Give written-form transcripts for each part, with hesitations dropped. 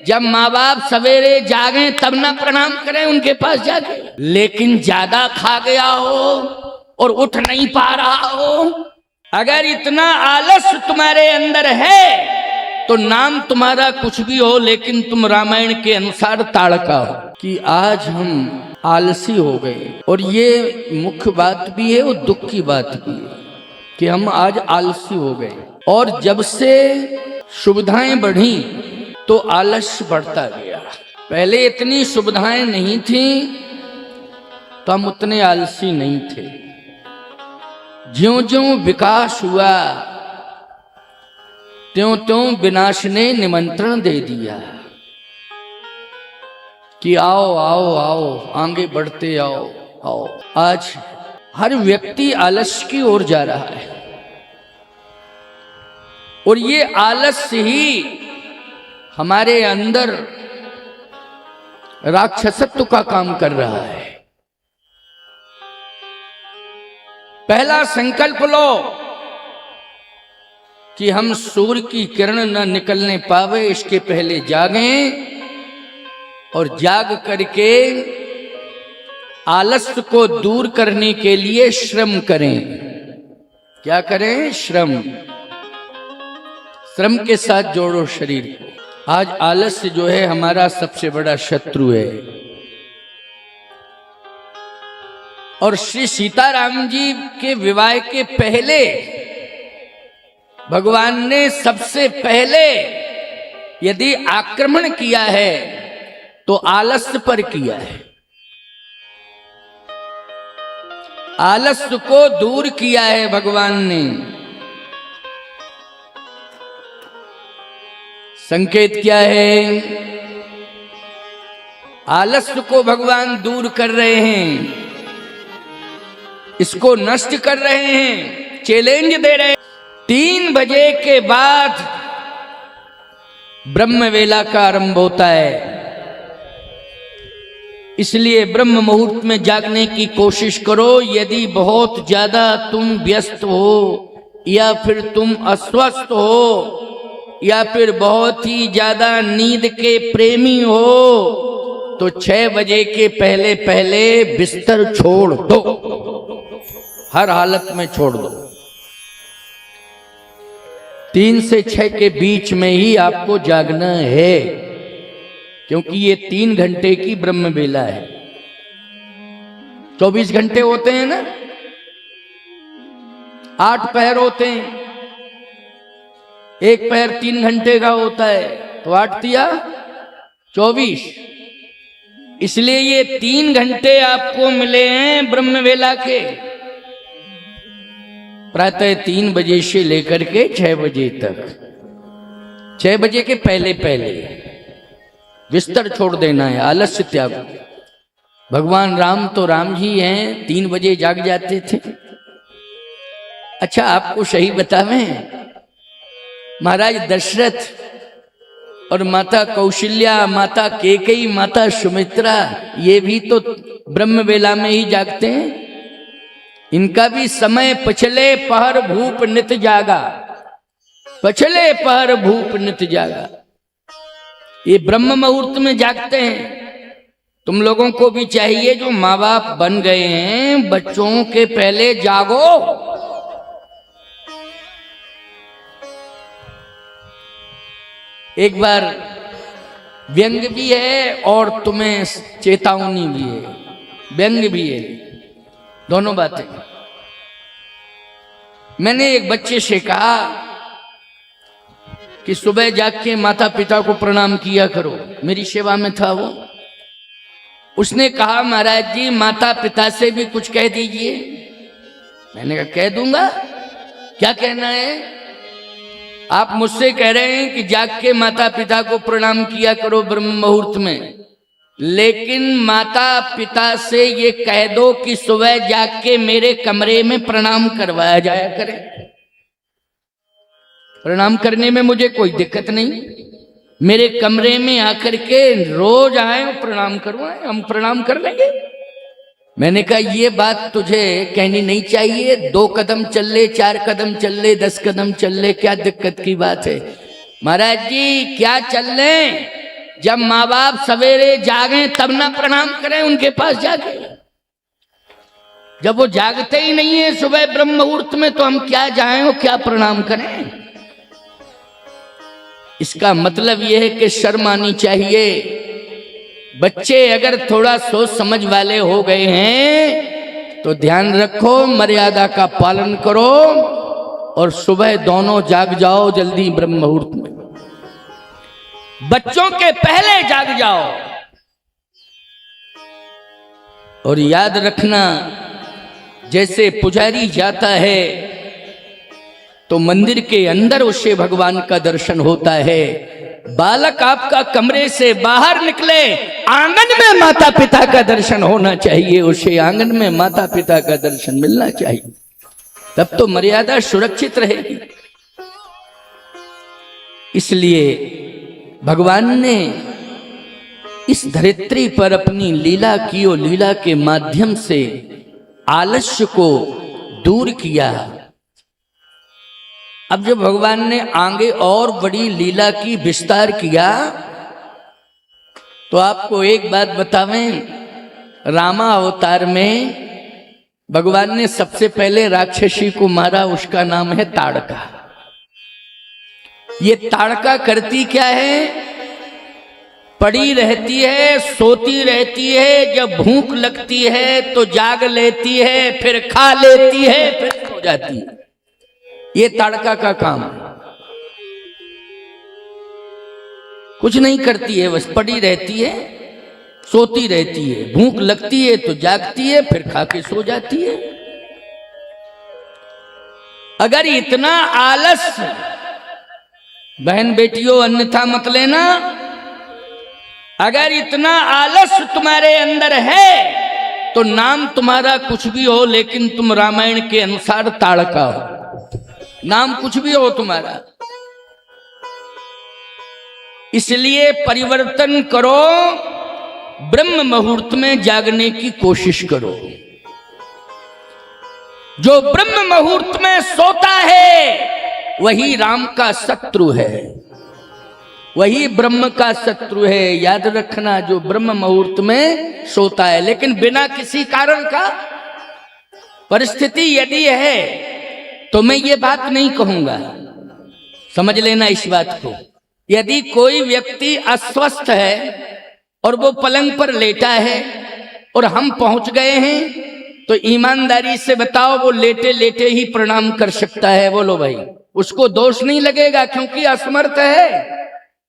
जब माँ बाप सवेरे जागे तब ना प्रणाम करें उनके पास जाके। लेकिन ज्यादा खा गया हो और उठ नहीं पा रहा हो, अगर इतना आलस तुम्हारे अंदर है तो नाम तुम्हारा कुछ भी हो, लेकिन तुम रामायण के अनुसार ताड़का हो कि आज हम आलसी हो गए। और ये मुख्य बात भी है और दुख की बात भी है कि हम आज आलसी हो गए। और जब से सुविधाएं बढ़ी तो आलस्य बढ़ता गया। पहले इतनी सुविधाएं नहीं थी तो हम उतने आलसी नहीं थे। ज्यों ज्यों विकास हुआ त्यों त्यों विनाश ने निमंत्रण दे दिया कि आओ आओ आओ, आगे बढ़ते आओ आओ। आज हर व्यक्ति आलस्य की ओर जा रहा है और ये आलस्य ही हमारे अंदर राक्षसत्व का काम कर रहा है। पहला संकल्प लो कि हम सूर्य की किरण न निकलने पावे इसके पहले जागें और जाग करके आलस्य को दूर करने के लिए श्रम करें। क्या करें? श्रम। श्रम के साथ जोड़ो शरीर को। आज आलस्य जो है हमारा सबसे बड़ा शत्रु है। और श्री सीताराम जी के विवाह के पहले भगवान ने सबसे पहले यदि आक्रमण किया है तो आलस्य पर किया है। आलस्य को दूर किया है भगवान ने। संकेत क्या है? आलस्य को भगवान दूर कर रहे हैं, इसको नष्ट कर रहे हैं, चैलेंज दे रहे हैं। 3 बजे के बाद ब्रह्म वेला का आरंभ होता है, इसलिए ब्रह्म मुहूर्त में जागने की कोशिश करो। यदि बहुत ज्यादा तुम व्यस्त हो या फिर तुम अस्वस्थ हो या फिर बहुत ही ज्यादा नींद के प्रेमी हो तो 6 बजे के पहले पहले बिस्तर छोड़ दो, हर हालत में छोड़ दो। 3 से 6 के बीच में ही आपको जागना है, क्योंकि ये 3 घंटे की ब्रह्म बेला है। 24 घंटे होते हैं ना, 8 पहर होते हैं, एक पहर 3 घंटे का होता है, तो 8 तिया 24। इसलिए ये 3 घंटे आपको मिले हैं ब्रह्म वेला के, प्रातः 3 बजे से लेकर के 6 बजे तक। 6 बजे के पहले पहले बिस्तर छोड़ देना है, आलस्य त्याग। भगवान राम तो राम जी हैं, 3 बजे जाग जाते थे। अच्छा, आपको सही बतावें, महाराज दशरथ और माता कौशल्या, माता कैकेयी, माता सुमित्रा, ये भी तो ब्रह्म वेला में ही जागते हैं। इनका भी समय पछले पहर भूप नित जागा, पछले पहर भूप नित जागा। ये ब्रह्म मुहूर्त में जागते हैं। तुम लोगों को भी चाहिए, जो माँ बाप बन गए हैं, बच्चों के पहले जागो। एक बार व्यंग भी है और तुम्हें चेतावनी भी है, व्यंग भी है, दोनों बातें। मैंने एक बच्चे से कहा कि सुबह जाग के माता पिता को प्रणाम किया करो, मेरी सेवा में था वो। उसने कहा, महाराज जी माता पिता से भी कुछ कह दीजिए। मैंने कहा, कह दूंगा, क्या कहना है? आप मुझसे कह रहे हैं कि जाग के माता पिता को प्रणाम किया करो ब्रह्म मुहूर्त में, लेकिन माता पिता से ये कह दो कि सुबह जाग के मेरे कमरे में प्रणाम करवाया जाया करे। प्रणाम करने में मुझे कोई दिक्कत नहीं, मेरे कमरे में आकर के रोज आए और प्रणाम करवाएं, हम प्रणाम कर लेंगे। मैंने कहा, ये बात तुझे कहनी नहीं चाहिए। 2 कदम चल ले, 4 कदम चल ले, 10 कदम चल ले, क्या दिक्कत की बात है? महाराज जी क्या चल ले, जब माँ बाप सवेरे जागे तब ना प्रणाम करें उनके पास जाके। जब वो जागते ही नहीं है सुबह ब्रह्म मुहूर्त में, तो हम क्या जाएं और क्या प्रणाम करें। इसका मतलब यह है कि शर्म आनी चाहिए। बच्चे अगर थोड़ा सोच समझ वाले हो गए हैं तो ध्यान रखो, मर्यादा का पालन करो और सुबह दोनों जाग जाओ जल्दी ब्रह्म मुहूर्त में। बच्चों के पहले जाग जाओ। और याद रखना, जैसे पुजारी जाता है तो मंदिर के अंदर उसे भगवान का दर्शन होता है। बालक आपका कमरे से बाहर निकले, आंगन में माता पिता का दर्शन होना चाहिए, उसे आंगन में माता पिता का दर्शन मिलना चाहिए, तब तो मर्यादा सुरक्षित रहेगी। इसलिए भगवान ने इस धरित्री पर अपनी लीला की और लीला के माध्यम से आलस्य को दूर किया। अब जब भगवान ने आगे और बड़ी लीला की विस्तार किया तो आपको एक बात बतावें, रामा अवतार में भगवान ने सबसे पहले राक्षसी को मारा, उसका नाम है ताड़का। ये ताड़का करती क्या है? पड़ी रहती है, सोती रहती है, जब भूख लगती है तो जाग लेती है, फिर खा लेती है, फिर सो जाती है। ये ताड़का का काम है। कुछ नहीं करती है, बस पड़ी रहती है, सोती रहती है, भूख लगती है तो जागती है, फिर खा के सो जाती है। अगर इतना आलस, बहन बेटियों अन्यथा मत लेना, अगर इतना आलस तुम्हारे अंदर है तो नाम तुम्हारा कुछ भी हो, लेकिन तुम रामायण के अनुसार ताड़का हो। नाम कुछ भी हो तुम्हारा। इसलिए परिवर्तन करो, ब्रह्म मुहूर्त में जागने की कोशिश करो। जो ब्रह्म मुहूर्त में सोता है वही राम का शत्रु है, वही ब्रह्म का शत्रु है। याद रखना, जो ब्रह्म मुहूर्त में सोता है, लेकिन बिना किसी कारण का परिस्थिति यदि है तो मैं ये बात नहीं कहूंगा, समझ लेना इस बात को। यदि कोई व्यक्ति अस्वस्थ है और वो पलंग पर लेटा है और हम पहुंच गए हैं तो ईमानदारी से बताओ, वो लेटे लेटे ही प्रणाम कर सकता है? बोलो भाई, उसको दोष नहीं लगेगा क्योंकि असमर्थ है।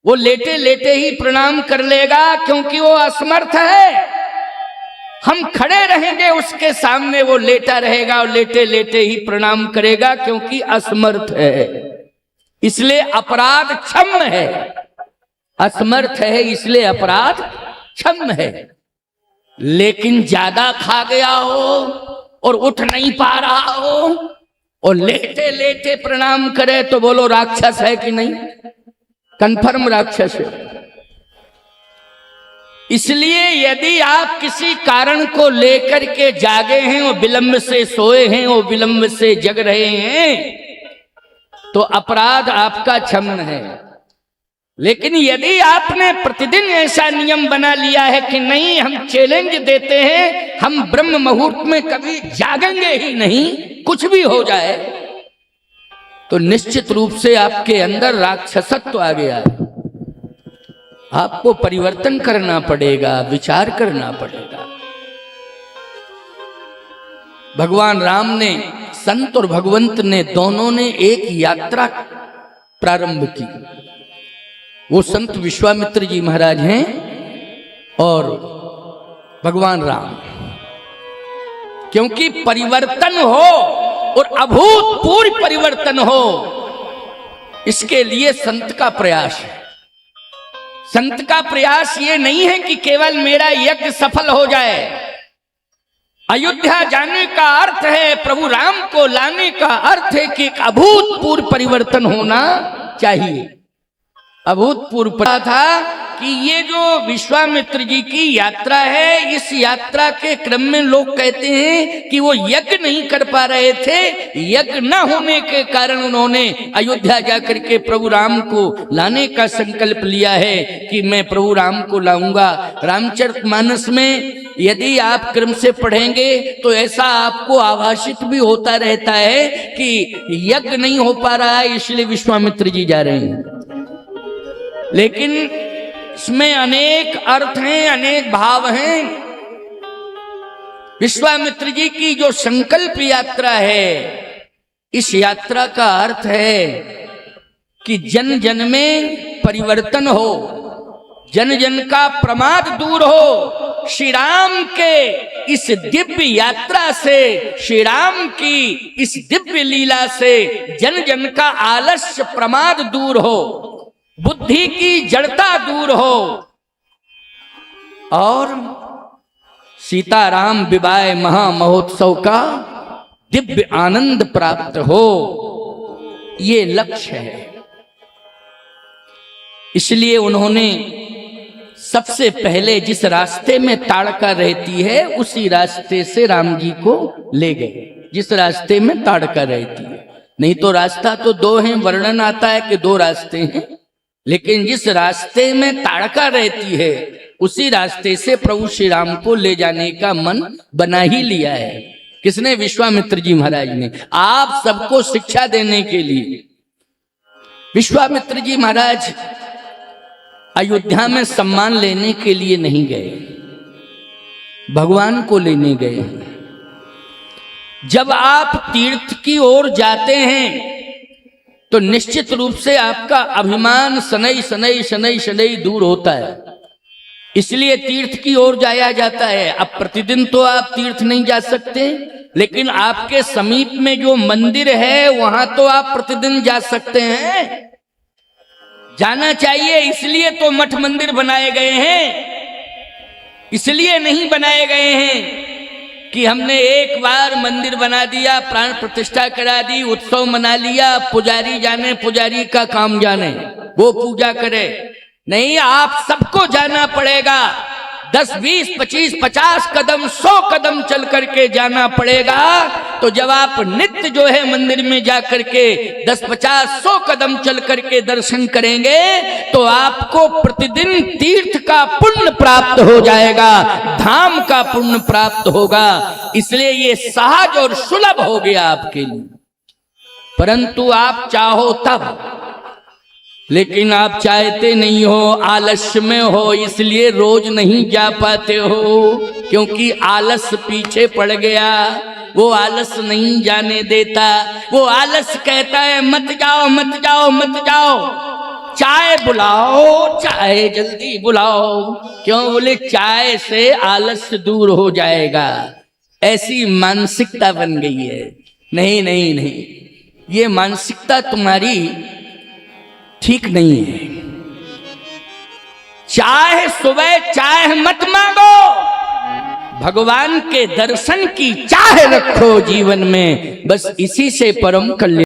वो लेटे लेटे ही प्रणाम कर लेगा क्योंकि वो असमर्थ है। हम खड़े रहेंगे उसके सामने, वो लेटा रहेगा और लेटे लेटे ही प्रणाम करेगा क्योंकि असमर्थ है। इसलिए अपराध क्षम्य है। असमर्थ है इसलिए अपराध क्षम्य है। लेकिन ज्यादा खा गया हो और उठ नहीं पा रहा हो और लेटे लेटे प्रणाम करे तो बोलो राक्षस है कि नहीं? कंफर्म राक्षस है। इसलिए यदि आप किसी कारण को लेकर के जागे हैं और विलंब से सोए हैं और विलंब से जग रहे हैं तो अपराध आपका क्षम्य है। लेकिन यदि आपने प्रतिदिन ऐसा नियम बना लिया है कि नहीं, हम चैलेंज देते हैं, हम ब्रह्म मुहूर्त में कभी जागेंगे ही नहीं, कुछ भी हो जाए, तो निश्चित रूप से आपके अंदर राक्षसत्व आ गया है। आपको परिवर्तन करना पड़ेगा, विचार करना पड़ेगा। भगवान राम ने, संत और भगवंत ने, दोनों ने एक यात्रा प्रारंभ की। वो संत विश्वामित्र जी महाराज हैं और भगवान राम। क्योंकि परिवर्तन हो और अभूतपूर्व परिवर्तन हो, इसके लिए संत का प्रयास है। संत का प्रयास ये नहीं है कि केवल मेरा यज्ञ सफल हो जाए। अयोध्या जाने का अर्थ है, प्रभु राम को लाने का अर्थ है कि एक अभूतपूर्व परिवर्तन होना चाहिए। अभूतपूर्व था कि ये जो विश्वामित्र जी की यात्रा है, इस यात्रा के क्रम में लोग कहते हैं कि वो यज्ञ नहीं कर पा रहे थे, यज्ञ न होने के कारण उन्होंने अयोध्या जाकर के प्रभु राम को लाने का संकल्प लिया है कि मैं प्रभु राम को लाऊंगा। रामचरितमानस में यदि आप क्रम से पढ़ेंगे तो ऐसा आपको आभाषित भी होता रहता है कि यज्ञ नहीं हो पा रहा है इसलिए विश्वामित्र जी जा रहे हैं, लेकिन इसमें अनेक अर्थ हैं, अनेक भाव हैं। विश्वामित्र जी की जो संकल्प यात्रा है, इस यात्रा का अर्थ है कि जन जन में परिवर्तन हो, जन जन का प्रमाद दूर हो। श्री राम के इस दिव्य यात्रा से, श्री राम की इस दिव्य लीला से जन जन का आलस्य प्रमाद दूर हो, बुद्धि की जड़ता दूर हो और सीताराम विवाह महामहोत्सव का दिव्य आनंद प्राप्त हो, ये लक्ष्य है। इसलिए उन्होंने सबसे पहले जिस रास्ते में ताड़का रहती है उसी रास्ते से राम जी को ले गए, जिस रास्ते में ताड़का रहती है। नहीं तो रास्ता तो दो हैं, वर्णन आता है कि दो रास्ते हैं, लेकिन जिस रास्ते में ताड़का रहती है उसी रास्ते से प्रभु श्री राम को ले जाने का मन बना ही लिया है। किसने? विश्वामित्र जी महाराज ने, आप सबको शिक्षा देने के लिए। विश्वामित्र जी महाराज अयोध्या में सम्मान लेने के लिए नहीं गए, भगवान को लेने गए। जब आप तीर्थ की ओर जाते हैं तो निश्चित रूप से आपका अभिमान शनई शनई शनई शनई दूर होता है, इसलिए तीर्थ की ओर जाया जाता है। अब प्रतिदिन तो आप तीर्थ नहीं जा सकते, लेकिन आपके समीप में जो मंदिर है वहां तो आप प्रतिदिन जा सकते हैं, जाना चाहिए। इसलिए तो मठ मंदिर बनाए गए हैं, इसलिए नहीं बनाए गए हैं कि हमने एक बार मंदिर बना दिया, प्राण प्रतिष्ठा करा दी, उत्सव मना लिया, पुजारी जाने, पुजारी का काम जाने, वो पूजा करे। नहीं, आप सबको जाना पड़ेगा। 10, 20, 25, 50 कदम, 100 कदम चल करके जाना पड़ेगा। तो जब आप नित्य जो है मंदिर में जा करके 10, 50, 100 कदम चल करके दर्शन करेंगे तो आपको प्रतिदिन तीर्थ का पुण्य प्राप्त हो जाएगा, धाम का पुण्य प्राप्त होगा। इसलिए ये सहज और सुलभ हो गया आपके लिए। परंतु आप चाहो तब, लेकिन आप चाहते नहीं हो, आलस्य में हो, इसलिए रोज नहीं जा पाते हो, क्योंकि आलस पीछे पड़ गया। वो आलस नहीं जाने देता, वो आलस कहता है मत जाओ मत जाओ मत जाओ, चाय बुलाओ, चाय जल्दी बुलाओ। क्यों? बोले चाय से आलस दूर हो जाएगा। ऐसी मानसिकता बन गई है। नहीं नहीं नहीं, ये मानसिकता तुम्हारी ठीक नहीं है। चाहे सुबह चाहे मत मांगो, भगवान के दर्शन की चाह रखो जीवन में, बस इसी से परम कल्याण।